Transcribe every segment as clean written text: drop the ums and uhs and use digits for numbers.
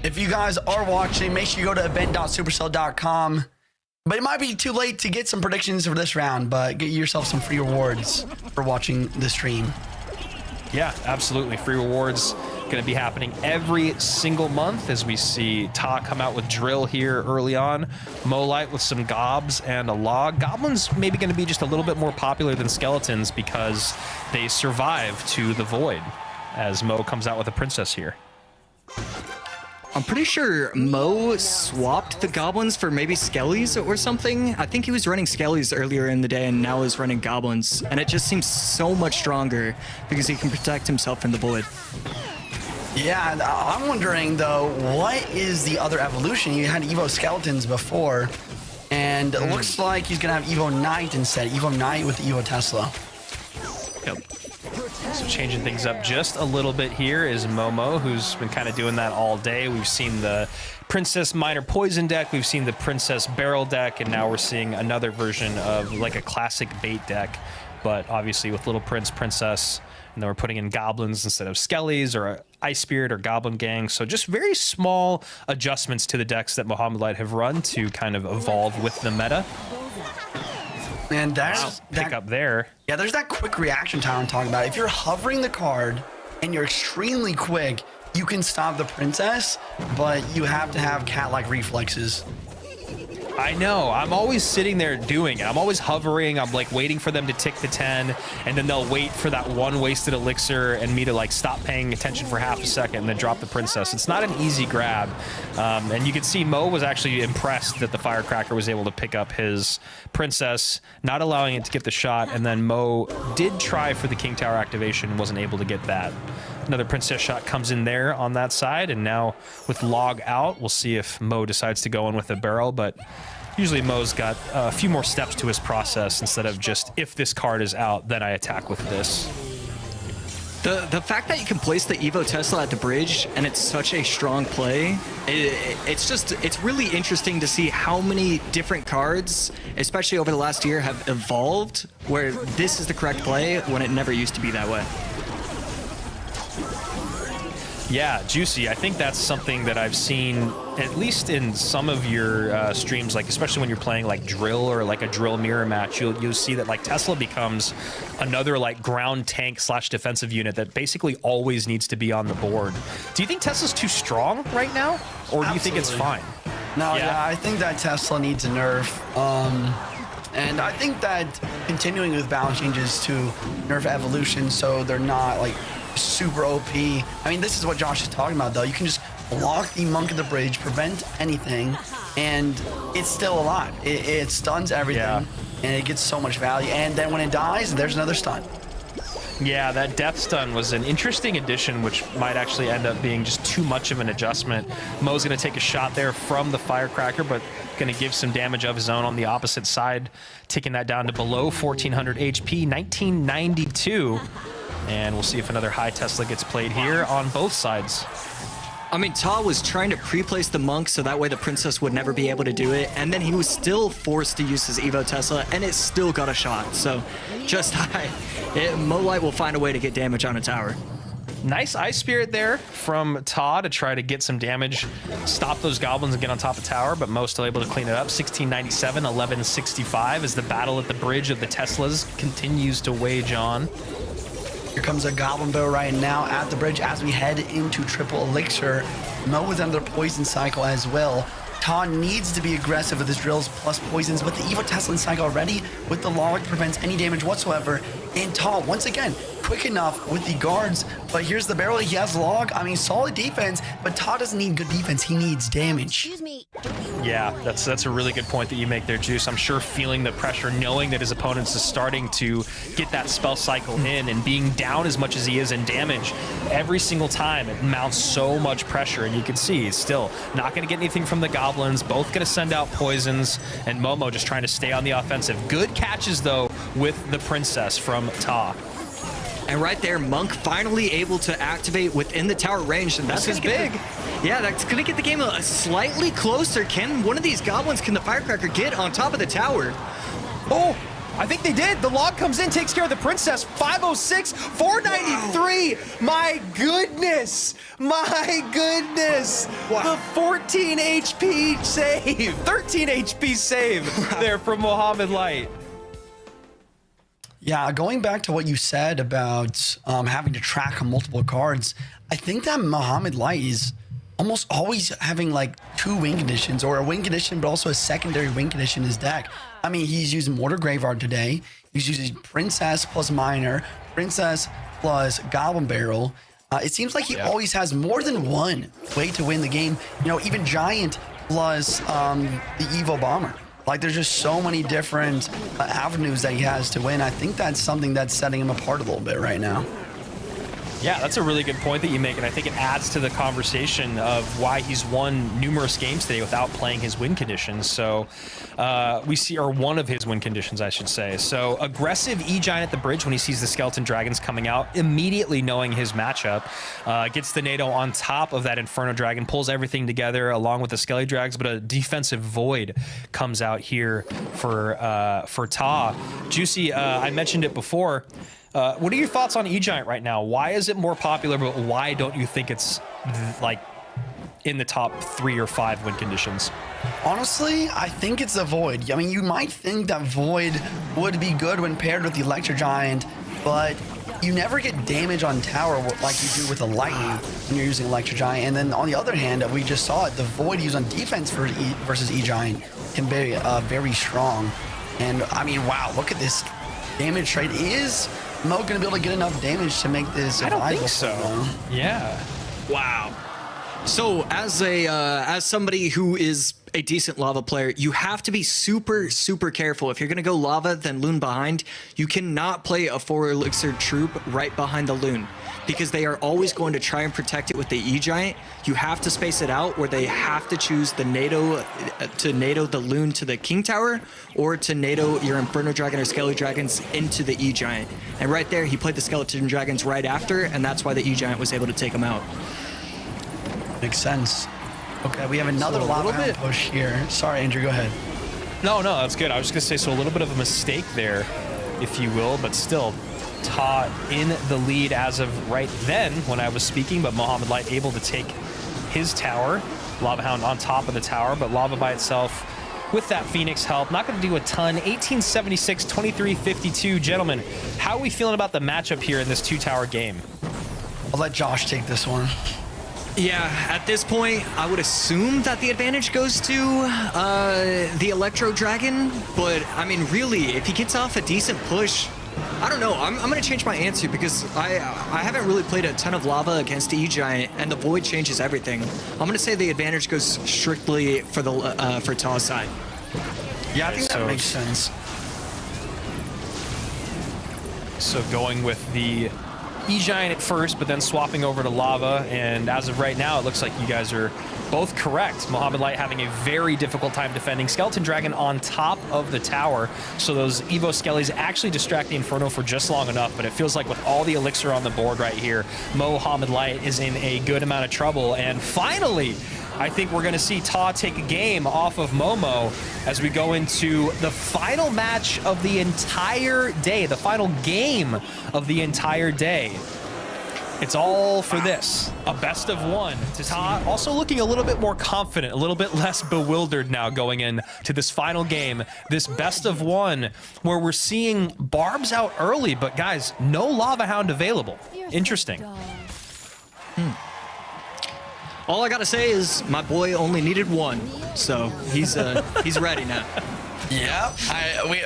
If you guys are watching, make sure you go to event.supercell.com. But it might be too late to get some predictions for this round, but get yourself some free rewards for watching the stream. Yeah, absolutely. Free rewards going to be happening every single month as we see Ta come out with Drill here early on. Molite with some Gobs and a Log. Goblins maybe going to be just a little bit more popular than Skeletons because they survive to the Void as Mo comes out with a Princess here. I'm pretty sure Mo swapped the Goblins for maybe Skellies or something. I think he was running Skellies earlier in the day and now is running Goblins. And it just seems so much stronger because he can protect himself in the Void. Yeah, I'm wondering, though, what is the other evolution? You had Evo Skeletons before, and it looks like he's going to have Evo Knight instead. Evo Knight with Evo Tesla. Yep. So changing things up just a little bit here is Momo, who's been kind of doing that all day. We've seen the Princess Minor Poison deck, we've seen the Princess Barrel deck, and now we're seeing another version of like a classic bait deck, but obviously with Little Prince, Princess, and then we're putting in Goblins instead of Skellies or Ice Spirit or Goblin Gang. So just very small adjustments to the decks that Mohamed Light have run to kind of evolve with the meta. And that's pick up there. Yeah, there's that quick reaction time I'm talking about. If you're hovering the card and you're extremely quick, you can stop the Princess, but you have to have cat-like reflexes. I know. I'm always sitting there doing it. I'm always hovering. I'm like waiting for them to tick to 10, and then they'll wait for that one wasted elixir and me to like stop paying attention for half a second and then drop the Princess. It's not an easy grab. And you can see Mo was actually impressed that the Firecracker was able to pick up his Princess, not allowing it to get the shot. And then Mo did try for the King Tower activation and wasn't able to get that. Another Princess shot comes in there on that side, and now with Log out, we'll see if Mo decides to go in with a barrel, but usually Mo's got a few more steps to his process instead of just, if this card is out, then I attack with this. The fact that you can place the Evo Tesla at the bridge and it's such a strong play, it's really interesting to see how many different cards, especially over the last year, have evolved where this is the correct play when it never used to be that way. Yeah, Juicy. I think that's something that I've seen, at least in some of your streams, like especially when you're playing like Drill or like a Drill mirror match, you'll see that like Tesla becomes another like ground tank / defensive unit that basically always needs to be on the board. Do you think Tesla's too strong right now, or do you think it's fine? No, yeah, I think that Tesla needs a nerf. And I think that continuing with balance changes to nerf evolution so they're not like super OP. I mean, this is what Josh is talking about, though. You can just block the Monk at the bridge, prevent anything, and it's still alive. It stuns everything, and it gets so much value. And then when it dies, there's another stun. Yeah, that death stun was an interesting addition, which might actually end up being just too much of an adjustment. Mo's going to take a shot there from the Firecracker, but going to give some damage of his own on the opposite side, taking that down to below 1400 HP, 1992. And we'll see if another high Tesla gets played here on both sides. I mean, Ta was trying to pre-place the Monk so that way the Princess would never be able to do it, and then he was still forced to use his Evo Tesla, and it still got a shot. So just high. Molite will find a way to get damage on a tower. Nice Ice Spirit there from Ta to try to get some damage, stop those Goblins and get on top of tower, but Mo still able to clean it up. 1697, 1165 as the battle at the bridge of the Teslas continues to wage on. Here comes a Goblin Bow right now at the bridge as we head into triple elixir. Mo is under poison cycle as well. Ta needs to be aggressive with his drills plus poisons, but the Evo Tesla in cycle already with the Log prevents any damage whatsoever. And Ta, once again, quick enough with the guards, but here's the barrel. He has Log. I mean, solid defense, but Ta doesn't need good defense. He needs damage. Excuse me. Yeah, that's a really good point that you make there, Juice. I'm sure feeling the pressure, knowing that his opponents is starting to get that spell cycle in and being down as much as he is in damage, every single time it mounts so much pressure, and you can see he's still not going to get anything from the Goblins, both going to send out poisons, and Momo just trying to stay on the offensive. Good catches, though, with the Princess from Ta. And right there, Monk finally able to activate within the tower range, and that's big. Yeah, that's gonna get the game slightly closer. Can one of these Goblins, can the Firecracker get on top of the tower? Oh, I think they did. The log comes in, takes care of the princess. 506, 493. My goodness. My goodness. Wow. The 14 HP save. 13 HP save there from Mohamed Light. Yeah, going back to what you said about having to track multiple cards, I think that Mohamed Light is almost always having like 2 win conditions, or a win condition, but also a secondary win condition in his deck. I mean, he's using Mortar Graveyard today. He's using Princess plus Miner, Princess plus Goblin Barrel. It seems like he always has more than one way to win the game. You know, even Giant plus the Evo Bomber. Like, there's just so many different avenues that he has to win. I think that's something that's setting him apart a little bit right now. Yeah, that's a really good point that you make, and I think it adds to the conversation of why he's won numerous games today without playing his win conditions. So we see, or one of his win conditions, I should say. So aggressive E-Giant at the bridge when he sees the Skeleton Dragons coming out, immediately knowing his matchup, gets the NATO on top of that Inferno Dragon, pulls everything together along with the Skelly Drags, but a defensive Void comes out here for Ta. Juicy, I mentioned it before. What are your thoughts on E-Giant right now? Why is it more popular, but why don't you think it's like in the top 3 or 5 win conditions? Honestly, I think it's the Void. I mean, you might think that Void would be good when paired with the Electro Giant, but you never get damage on tower like you do with a Lightning when you're using Electro Giant. And then on the other hand, we just saw it, the Void used on defense versus E-Giant can be very strong. And I mean, wow, look at this damage trade. Is Mo gonna be able to get enough damage to make this I don't think viable so. for him? Yeah. Wow. So as somebody who is a decent lava player, you have to be super careful. If you're gonna go lava, then Loon behind. You cannot play a 4 elixir troop right behind the Loon, because they are always going to try and protect it with the E-Giant. You have to space it out where they have to choose the NATO to NATO the Loon to the King Tower, or to NATO your Inferno Dragon or Skelly Dragons into the E-Giant. And right there, he played the Skeleton Dragons right after, and that's why the E-Giant was able to take him out. Makes sense. Okay, we have another So a lava little hound bit- push here. Sorry, Andrew, go ahead. No, that's good. I was just gonna say, so a little bit of a mistake there, if you will, but still, Ta in the lead as of right then when I was speaking, but Mohamed Light able to take his tower. Lava Hound on top of the tower, but Lava by itself with that Phoenix help, not going to do a ton. 1876, 2352. Gentlemen, how are we feeling about the matchup here in this 2-tower game? I'll let Josh take this one. Yeah, at this point, I would assume that the advantage goes to the Electro Dragon, but I mean, really, if he gets off a decent push, I don't know. I'm going to change my answer, because I haven't really played a ton of lava against E-Giant, and the Void changes everything. I'm going to say the advantage goes strictly for the for Ta's side. Yeah, I think that makes sense. So going with the E-Giant at first, but then swapping over to Lava, and as of right now, it looks like you guys are both correct. Mohamed Light having a very difficult time defending. Skeleton Dragon on top of the tower, so those Evo Skellies actually distract the Inferno for just long enough, but it feels like with all the Elixir on the board right here, Mohamed Light is in a good amount of trouble, and finally, I think we're going to see Ta take a game off of Momo as we go into the final match of the entire day, the final game of the entire day. It's all for this, a best of one. Ta also looking a little bit more confident, a little bit less bewildered now going into this final game, this best of one, where we're seeing Barbs out early, but guys, no Lava Hound available. Interesting. All I gotta say is my boy only needed one, so he's ready now. Yeah,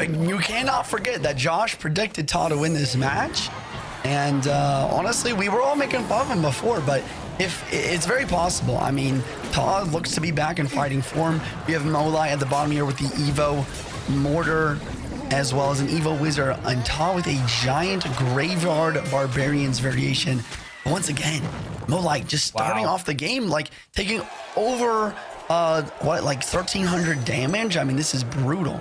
you cannot forget that Josh predicted Ta to win this match, and honestly, we were all making fun of him before, but if it's very possible. I mean, Ta looks to be back in fighting form. We have Molai at the bottom here with the Evo Mortar, as well as an Evo Wizard, and Ta with a giant Graveyard Barbarians variation. Once again, Molai just starting off the game, like taking over, like 1,300 damage. I mean, this is brutal.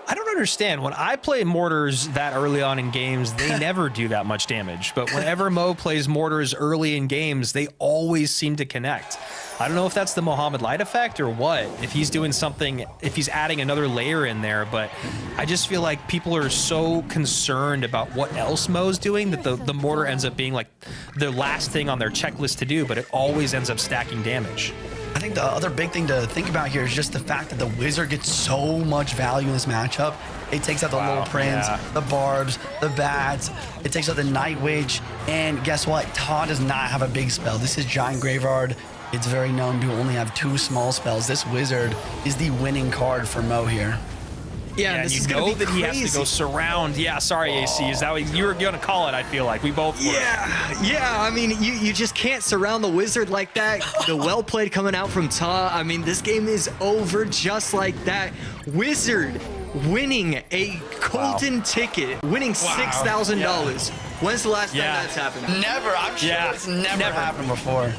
I don't understand. When I play mortars that early on in games, they never do that much damage. But whenever Mo plays mortars early in games, they always seem to connect. I don't know if that's the Mohamed Light effect or what, if he's doing something, if he's adding another layer in there, but I just feel like people are so concerned about what else Mo's doing that the mortar ends up being like the last thing on their checklist to do, but it always ends up stacking damage. I think the other big thing to think about here is just the fact that the Wizard gets so much value in this matchup. It takes out the little prince, the barbs, the bats. It takes out the Night Witch. And guess what? Todd does not have a big spell. This is Giant Graveyard. It's very known to only have 2 small spells. This Wizard is the winning card for Mo here. Yeah, and this you is know gonna be that he has to go surround. Yeah, sorry, AC. Is that what you were going to call it? I feel like we both were. Yeah. I mean, you just can't surround the Wizard like that. The well played coming out from Ta. I mean, this game is over just like that. Wizard winning a golden ticket, winning $6,000. When's the last time that's happened? Never. I'm sure it's never happened before.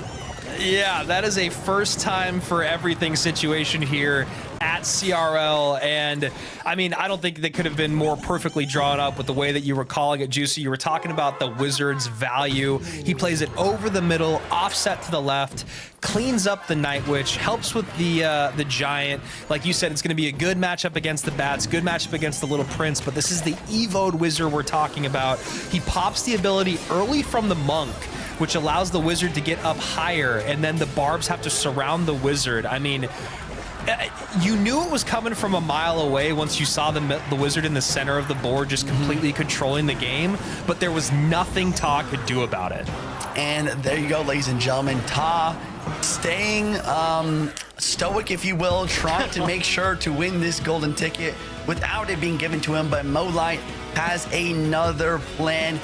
Yeah, that is a first time for everything situation here at CRL. And I mean, I don't think they could have been more perfectly drawn up with the way that you were calling it, Juicy. You were talking about the Wizard's value. He plays it over the middle, offset to the left, cleans up the Night Witch, helps with the Giant. Like you said, it's going to be a good matchup against the Bats, good matchup against the Little Prince, but this is the Evo'd Wizard we're talking about. He pops the ability early from the Monk, which allows the Wizard to get up higher, and then the Barbs have to surround the Wizard. I mean, you knew it was coming from a mile away once you saw the Wizard in the center of the board just completely controlling the game, but there was nothing Ta could do about it. And there you go, ladies and gentlemen. Ta staying stoic, if you will, trying to make sure to win this golden ticket without it being given to him, but Mo Light has another plan.